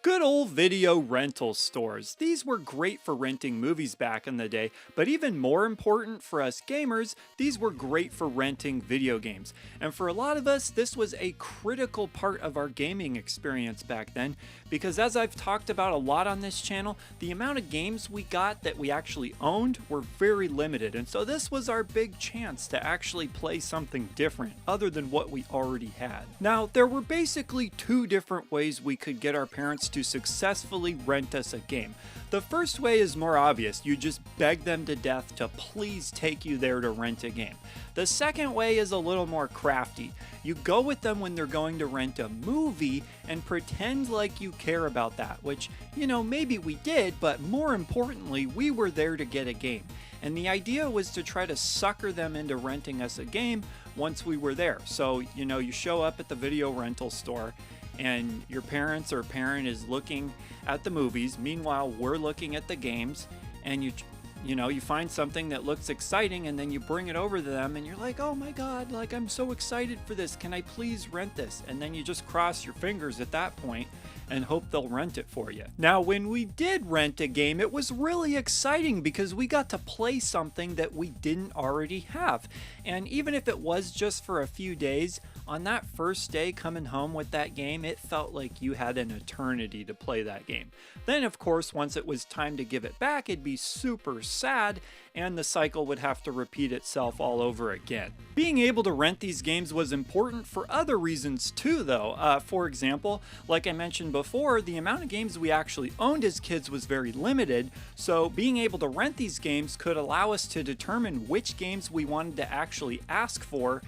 Good old video rental stores. These were great for renting movies back in the day, but even more important for us gamers, these were great for renting video games. And for a lot of us, this was a critical part of our gaming experience back then, because as I've talked about a lot on this channel, the amount of games we got that we actually owned were very limited. And so this was our big chance to actually play something different other than what we already had. Now, there were basically two different ways we could get our parents to successfully rent us a game. The first way is more obvious. You just beg them to death to please take you there to rent a game. The second way is a little more crafty. You go with them when they're going to rent a movie and pretend like you care about that, which, maybe we did, but more importantly, we were there to get a game. And the idea was to try to sucker them into renting us a game once we were there. So, you show up at the video rental store and your parents or parent is looking at the movies. Meanwhile, we're looking at the games, and you find something that looks exciting, and then you bring it over to them and you're like, oh my god, I'm so excited for this, can I please rent this? And then you just cross your fingers at that point and hope they'll rent it for you. Now, when we did rent a game, it was really exciting because we got to play something that we didn't already have. And even if it was just for a few days, on that first day coming home with that game, it felt like you had an eternity to play that game. Then, of course, once it was time to give it back, it'd be super sad, and the cycle would have to repeat itself all over again. Being able to rent these games was important for other reasons too, though. For example, like I mentioned before, the amount of games we actually owned as kids was very limited, so being able to rent these games could allow us to determine which games we wanted to actually ask for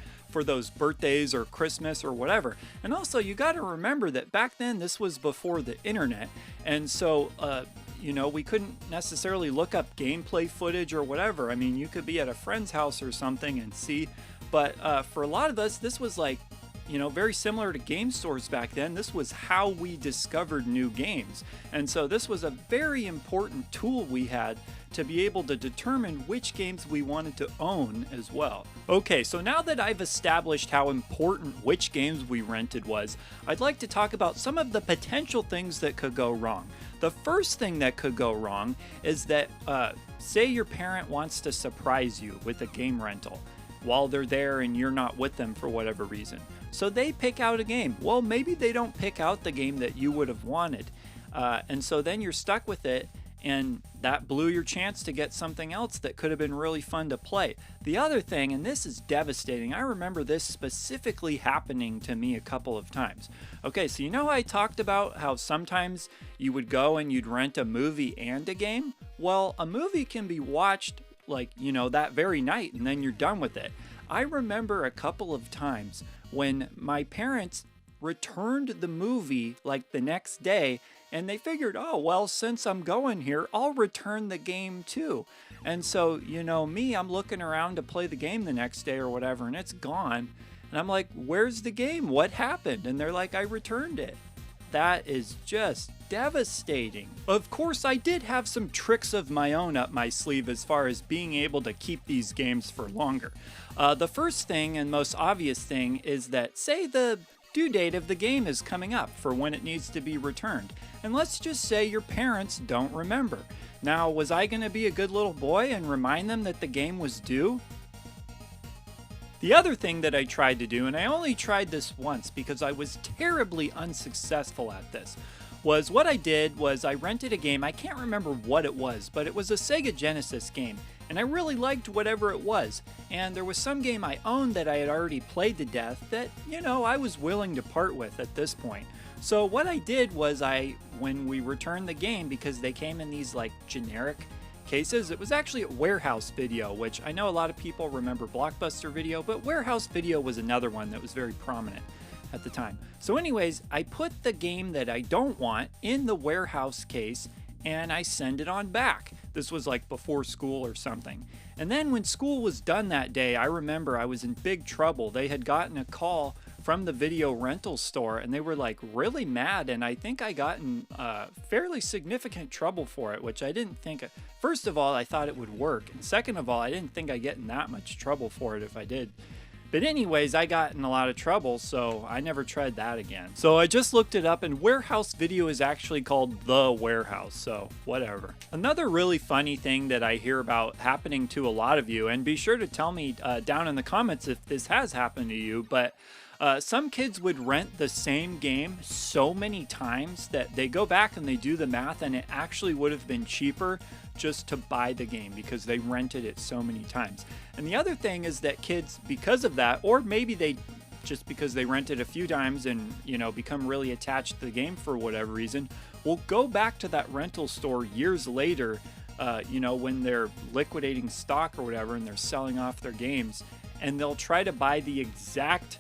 those birthdays or Christmas or whatever. And also, you got to remember that back then this was before the internet, and so we couldn't necessarily look up gameplay footage or whatever. I mean, you could be at a friend's house or something and see, but for a lot of us, this was very similar to game stores back then. This was how we discovered new games. And so this was a very important tool we had to be able to determine which games we wanted to own as well. Okay, so now that I've established how important which games we rented was, I'd like to talk about some of the potential things that could go wrong. The first thing that could go wrong is that, say your parent wants to surprise you with a game rental while they're there and you're not with them for whatever reason. So they pick out a game. Well, maybe they don't pick out the game that you would have wanted. And so then you're stuck with it, and that blew your chance to get something else that could have been really fun to play. The other thing, and this is devastating, I remember this specifically happening to me a couple of times. Okay, so I talked about how sometimes you would go and you'd rent a movie and a game? Well, a movie can be watched that very night, and then you're done with it. I remember a couple of times when my parents returned the movie the next day, and they figured, oh, well, since I'm going here, I'll return the game too. And so, me, I'm looking around to play the game the next day or whatever, and it's gone. And I'm like, where's the game? What happened? And they're like, I returned it. That is just devastating. Of course, I did have some tricks of my own up my sleeve as far as being able to keep these games for longer. The first thing and most obvious thing is that, say the due date of the game is coming up for when it needs to be returned. And let's just say your parents don't remember. Now, was I going to be a good little boy and remind them that the game was due? The other thing that I tried to do, and I only tried this once because I was terribly unsuccessful at this, was what I did was I rented a game. I can't remember what it was, but it was a Sega Genesis game, and I really liked whatever it was. And there was some game I owned that I had already played to death that, I was willing to part with at this point. So what I did was when we returned the game, because they came in these generic cases, it was actually at Warehouse Video, which I know a lot of people remember Blockbuster Video, but Warehouse Video was another one that was very prominent at the time. So anyways, I put the game that I don't want in the Warehouse case and I send it on back. This was before school or something. And then when school was done that day, I remember I was in big trouble. They had gotten a call from the video rental store, and they were really mad, and I think I got in fairly significant trouble for it, which I didn't think. First of all, I thought it would work, and second of all, I didn't think I'd get in that much trouble for it if I did. But anyways, I got in a lot of trouble, so I never tried that again. So I just looked it up, and warehouse video is actually called The Warehouse, so whatever. Another really funny thing that I hear about happening to a lot of you, and be sure to tell me down in the comments if this has happened to you, but some kids would rent the same game so many times that they go back and they do the math, and it actually would have been cheaper just to buy the game because they rented it so many times. And the other thing is that kids, because of that, or maybe they just because they rent it a few times and, you know, become really attached to the game for whatever reason, will go back to that rental store years later, you know, when they're liquidating stock or whatever and they're selling off their games, and they'll try to buy the exact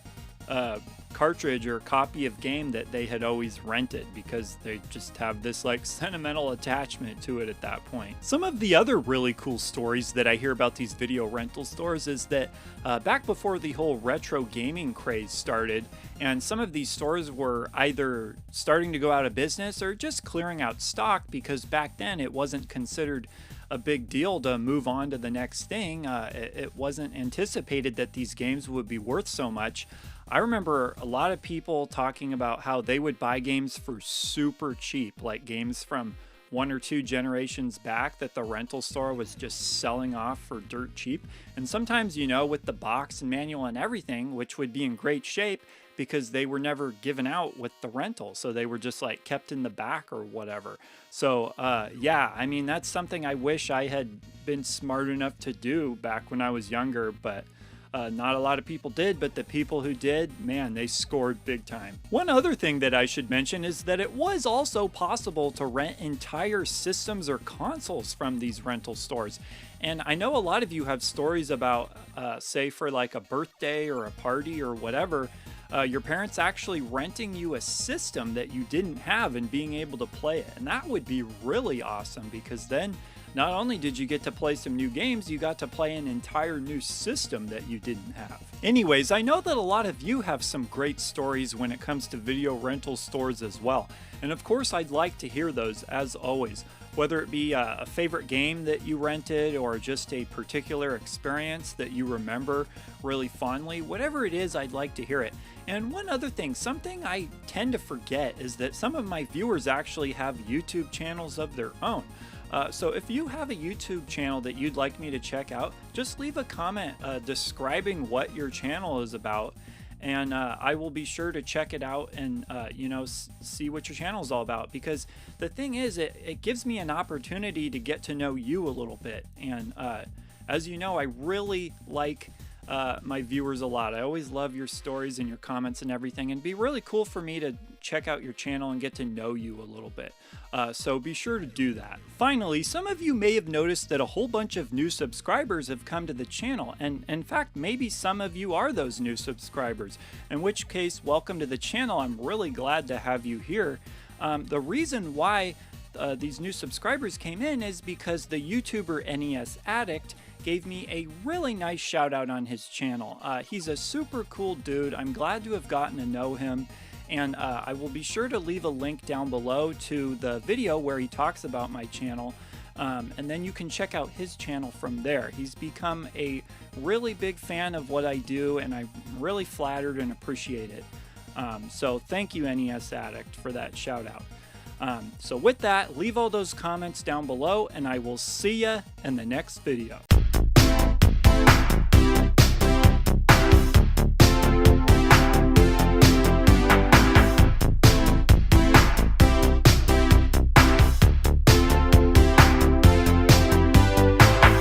cartridge or copy of game that they had always rented because they just have this like sentimental attachment to it at that point. Some of the other really cool stories that I hear about these video rental stores is that back before the whole retro gaming craze started, and some of these stores were either starting to go out of business or just clearing out stock because back then it wasn't considered a big deal to move on to the next thing. It wasn't anticipated that these games would be worth so much. I remember a lot of people talking about how they would buy games for super cheap, like games from 1 or 2 generations back that the rental store was just selling off for dirt cheap. And sometimes, you know, with the box and manual and everything, which would be in great shape because they were never given out with the rental. So they were just like kept in the back or whatever. So yeah, I mean, that's something I wish I had been smart enough to do back when I was younger, but not a lot of people did, but the people who did, man, they scored big time. One other thing that I should mention is that it was also possible to rent entire systems or consoles from these rental stores. And I know a lot of you have stories about, say for like a birthday or a party or whatever, your parents actually renting you a system that you didn't have and being able to play it. And that would be really awesome because then not only did you get to play some new games, you got to play an entire new system that you didn't have. Anyways, I know that a lot of you have some great stories when it comes to video rental stores as well. And of course, I'd like to hear those as always. Whether it be a favorite game that you rented or just a particular experience that you remember really fondly, whatever it is, I'd like to hear it. And one other thing, something I tend to forget is that some of my viewers actually have YouTube channels of their own. So if you have a YouTube channel that you'd like me to check out, just leave a comment describing what your channel is about, and I will be sure to check it out and you know, see what your channel is all about. Because the thing is, it gives me an opportunity to get to know you a little bit. And as you know, I really like my viewers a lot. I always love your stories and your comments and everything, and it'd be really cool for me to check out your channel and get to know you a little bit. So be sure to do that. Finally, some of you may have noticed that a whole bunch of new subscribers have come to the channel, and in fact, maybe some of you are those new subscribers, in which case, welcome to the channel. I'm really glad to have you here. The reason why these new subscribers came in is because the YouTuber NES Addict gave me a really nice shout out on his channel. He's a super cool dude. I'm glad to have gotten to know him. And I will be sure to leave a link down below to the video where he talks about my channel. And then you can check out his channel from there. He's become a really big fan of what I do, and I'm really flattered and appreciate it. So thank you, NES Addict, for that shout out. So with that, leave all those comments down below, and I will see ya in the next video.